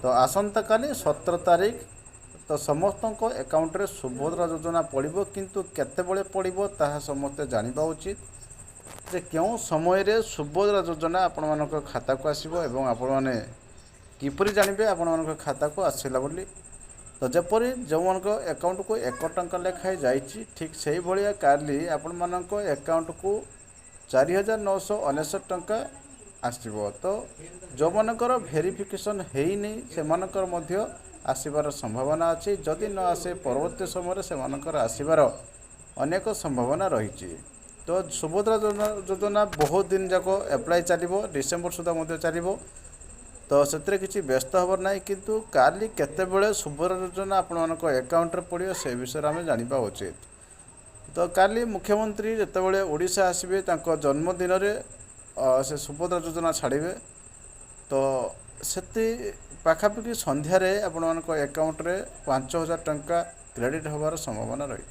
तो आसंता काली 17 तारीख तो समस्त अकाउंट रे सुभद्रा योजना पड़ो किंतु केतेबेले पड़ो ताहा समस्ते जानिबा उचित जे क्यों समय रे सुभद्रा योजना आपण मानक खाता को आसीबो एवं आपण माने किपरि जानबे आपण मानक खाता को आसीला बोली। तो जपरी जो मान अकाउंट को 1 टंका लेखाएं जाइए ठीक से भाया काली आपण मानक अकाउंट को 4999 टंका आसो। तो जो मानकर भेरिफिकेशन हेनी से मानकर मध्य आसबार संभावना अच्छी जदि न आसे परवर्ती समय से मानकर आसबार अनेक संभावना रही। तो सुभद्रा योजना बहुत दिन जाक एप्लाय चलो डिसेम्बर सुधा मध्य चलो। तो से किसी व्यस्त हबार ना किंतु काली केतेबेले सुभद्रा योजना आपण मानक अकाउंट रे पड़ो से विषय आम जानिबा उचित। तो काली मुख्यमंत्री जितेबाला ओडिशा आसबे तांको जन्मदिन रे से सुभद्रा योजना छाड़े। तो से पाखापाखि संध्यारे आपण मानक अकाउंट रे 5000 टंका क्रेडिट होबार संभावना रही।